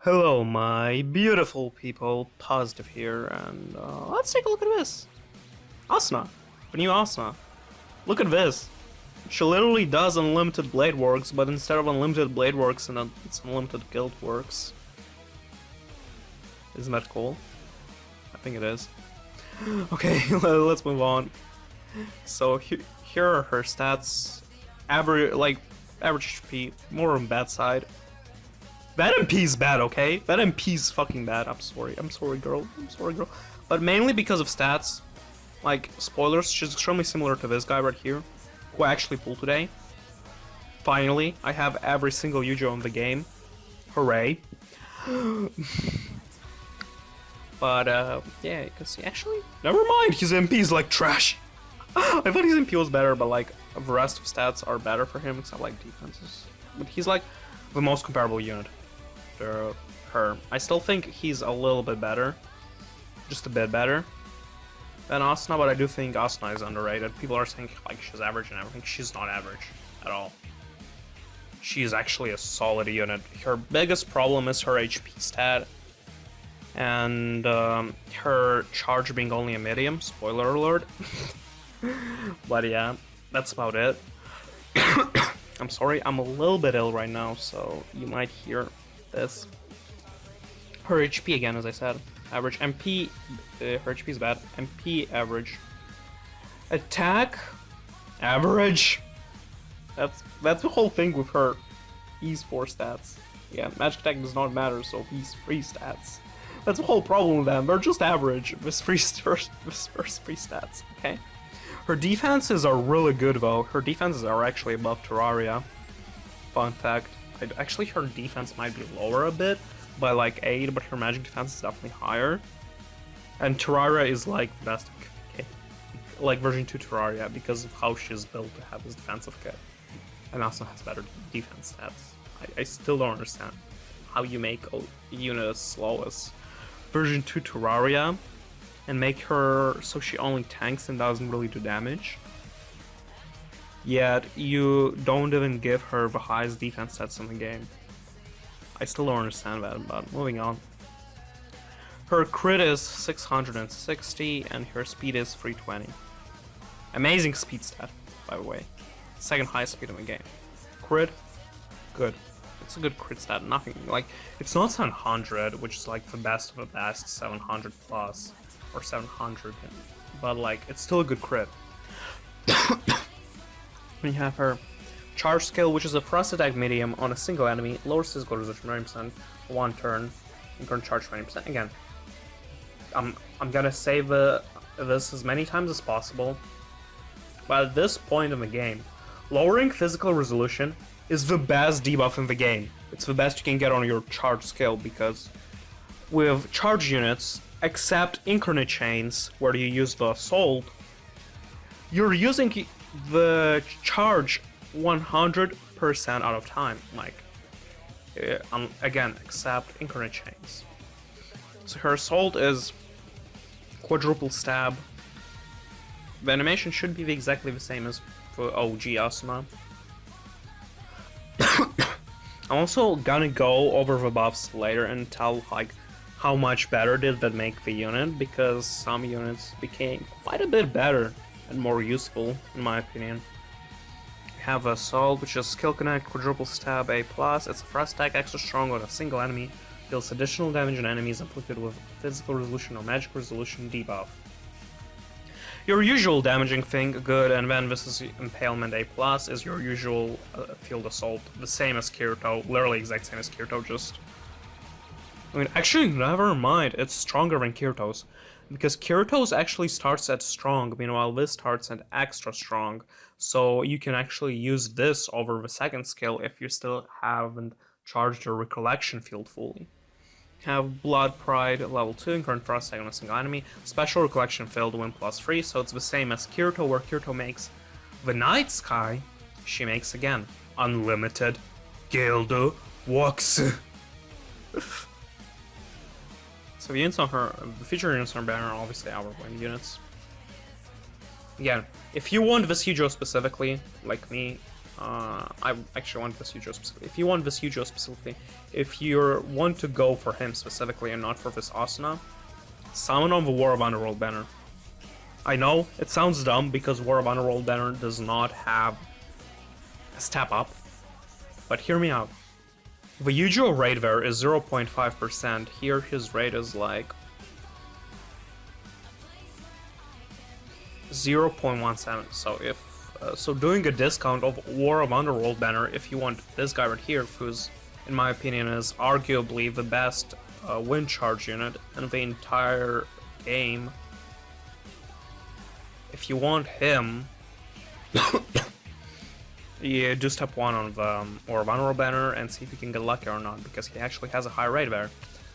Hello, my beautiful people. Positive here, and let's take a look at this. Asuna. The new Asuna. Look at this. She literally does unlimited blade works, but instead of unlimited blade works, it's unlimited guild works. Isn't that cool? I think it is. Okay, let's move on. So here are her stats. Average HP, more on bad side. That MP's bad, okay? That MP's fucking bad. I'm sorry, girl. But mainly because of stats. Like, spoilers, she's extremely similar to this guy right here, who I actually pulled today. Finally, I have every single Yujo in the game. Hooray. But, yeah, you can see, actually, never mind, his MP is like trash. I thought his MP was better, but like, the rest of stats are better for him, except like defenses. But he's like the most comparable unit to her. I still think he's a little bit better, just a bit better than Asuna, but I do think Asuna is underrated. People are saying like she's average and everything. She's not average at all. She's actually a solid unit. Her biggest problem is her HP stat and her charge being only a medium. Spoiler alert. But yeah, that's about it. I'm sorry, I'm a little bit ill right now, so you might hear this. Her HP again, as I said, average. MP, her HP is bad. MP average. Attack average. That's the whole thing with her. He's 4 stats. Yeah, magic attack does not matter, so he's 3 stats. That's the whole problem with them. They're just average with first 3 stats. Okay. Her defenses are really good though. Her defenses are actually above Terraria. Fun fact. Actually, her defense might be lower a bit by like 8, but her magic defense is definitely higher. And Terraria is like the best, okay, like version 2 Terraria because of how she's built to have this defensive kit. And also has better defense stats. I still don't understand how you make a unit as slow as version 2 Terraria and make her so she only tanks and doesn't really do damage. Yet you don't even give her the highest defense stats in the game. I still don't understand that, but moving on. Her crit is 660 and her speed is 320. Amazing speed stat, by the way. Second highest speed in the game. Crit, good. It's a good crit stat, nothing, like, it's not 700, which is like the best of the best, 700 plus. Or 700, but like it's still a good crit. We have her charge skill, which is a frost attack medium on a single enemy, lowers physical resistance 90%, one turn, and current charge 20%. Again, I'm gonna save this as many times as possible, but at this point in the game, lowering physical resolution is the best debuff in the game. It's the best you can get on your charge skill because with charge units, except incarnate chains, where you use the assault, you're using the charge 100% out of time. Like, again, except incarnate chains. So her assault is quadruple stab. The animation should be exactly the same as for OG Asuna. I'm also gonna go over the buffs later and tell like how much better did that make the unit, because some units became quite a bit better and more useful, in my opinion. We have Assault, which is Skill Connect, Quadruple Stab, A+. It's a frost attack, extra strong on a single enemy, deals additional damage on enemies inflicted with Physical Resolution or Magic Resolution debuff. Your usual damaging thing, good, and then this is Impalement A+, is your usual Field Assault, the same as Kirito, literally exact same as Kirito, just... I mean, actually, never mind, it's stronger than Kirito's, because Kirito's actually starts at strong, meanwhile this starts at extra strong, so you can actually use this over the second skill if you still haven't charged your recollection field fully. Have Blood Pride level 2, and current frost attack on a single enemy, special recollection field win +3, so it's the same as Kirito, where Kirito makes the Night Sky, she makes again, unlimited Gildo Walks. So the units on her, the feature units on her banner are obviously our win units. Again, if you want this Yujo specifically, like me, I actually want Visujo specifically. If you want Visujo specifically, if you want to go for him specifically and not for this Asuna, summon on the War of Underworld banner. I know it sounds dumb because War of Underworld banner does not have a step up, but hear me out. The usual rate there is 0.5%. Here his rate is like 0.17. So if so, doing a discount of War of Underworld banner, if you want this guy right here, who's in my opinion is arguably the best wind charge unit in the entire game. If you want him, yeah, do step 1 on the War of Underworld banner and see if you can get lucky or not, because he actually has a high rate there.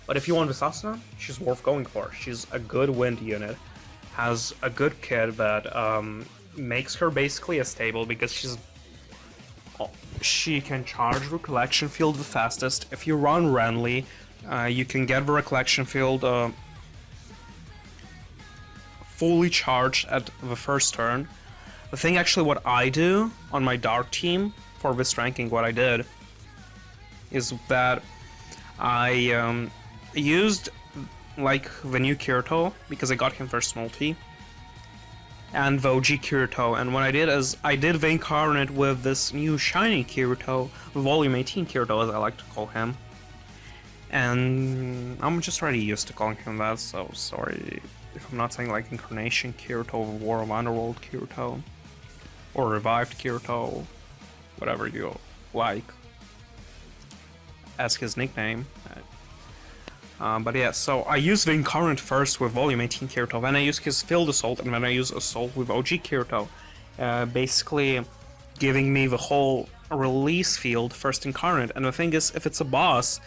But if you want this Asuna, she's worth going for. She's a good wind unit, has a good kit that makes her basically a stable because she can charge Recollection Field the fastest. If you run Renly, you can get the Recollection Field fully charged at the first turn. The thing actually what I do on my Dark team for this ranking, what I did is that I used like the new Kirito because I got him first multi and the OG Kirito, and what I did is I did the incarnate with this new shiny Kirito, volume 18 Kirito as I like to call him, and I'm just already used to calling him that, so sorry if I'm not saying like Incarnation Kirito, War of Underworld Kirito, or Revived Kirito, whatever you like as his nickname. But yeah, so I use the Incarnate first with Volume 18 Kirito, then I use his Field Assault, and then I use Assault with OG Kirito, basically giving me the whole release field first Incarnate. And the thing is, if it's a boss,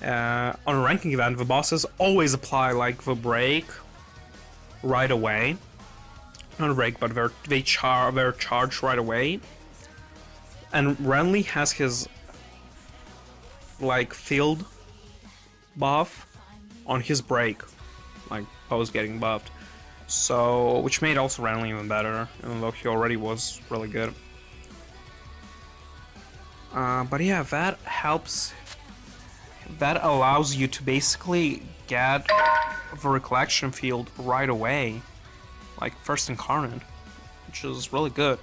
on a ranking event, the bosses always apply like the break right away. Not a break, but they're charged right away. And Renly has his like field buff on his break, like post getting buffed. So, which made also Renly even better, even though he already was really good. But yeah, that helps. That allows you to basically get the Recollection Field right away, like first Incarnate, which is really good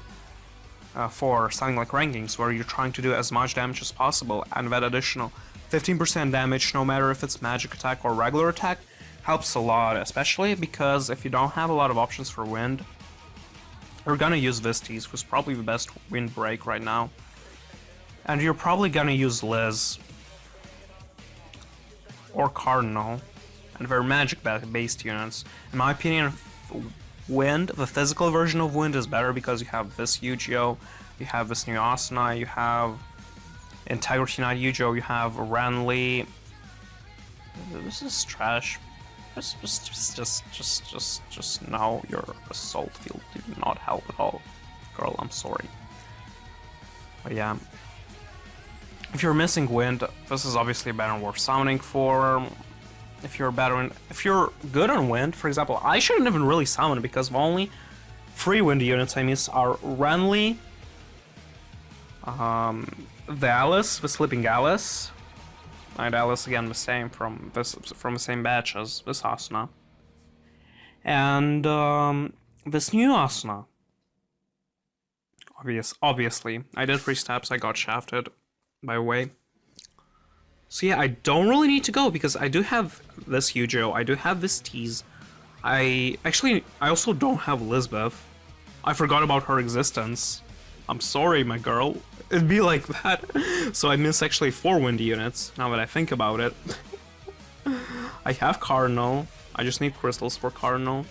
for something like rankings where you're trying to do as much damage as possible, and that additional 15% damage, no matter if it's magic attack or regular attack, helps a lot, especially because if you don't have a lot of options for wind, you're gonna use Vistes, who's probably the best wind break right now, and you're probably gonna use Liz or Cardinal, and they're magic-based units. In my opinion, Wind, the physical version of Wind, is better because you have this Yu-Gi-Oh, you have this new Asuna, you have Integrity Knight Yu-Gi-Oh, you have Renly. This is trash. Just now your Assault Field did not help at all. Girl, I'm sorry. But yeah. If you're missing Wind, this is obviously a banner worth summoning for. If you're good on Wind, for example, I shouldn't even really summon because the only free Wind units I miss are Renly, the Alice, the Sleeping Alice, Night Alice again the same from the same batch as this Asuna, and this new Asuna. Obviously, I did 3 steps. I got shafted, by the way. So yeah, I don't really need to go because I do have this Yu-Gi-Oh, I do have this Tease. I also don't have Lisbeth. I forgot about her existence. I'm sorry, my girl. It'd be like that. So I miss actually 4 wind units, now that I think about it. I have Cardinal. I just need crystals for Cardinal.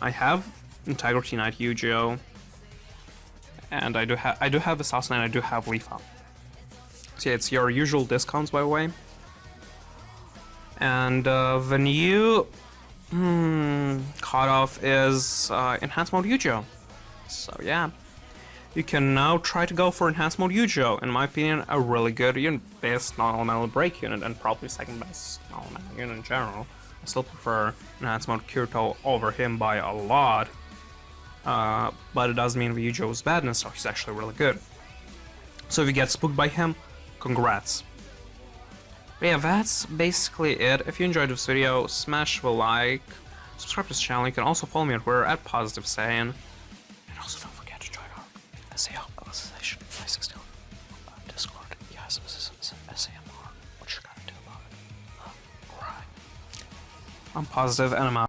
I have Integrity Knight Yu-Gi-Oh, and I do have Assassin, and I do have Leafa. So yeah, it's your usual discounts, by the way. And the new cutoff is Enhanced Mode Yu-Gi-Oh. So yeah, you can now try to go for Enhanced Mode Yu-Gi-Oh. In my opinion, a really good unit, best non-elemental break unit, and probably second best non-elemental unit in general. I still prefer Enhanced Mode Kirito over him by a lot. But it doesn't mean the Yu-Gi-Oh is bad and stuff, he's actually really good. So if you get spooked by him, congrats. But yeah, that's basically it. If you enjoyed this video, smash the like, subscribe to this channel. You can also follow me on Twitter at @PositiveSaiyan. And also don't forget to join our SAO Alicization 560 Discord. Yes, this is SAMR. What you gonna do about it? Cry. I'm positive and I'm out.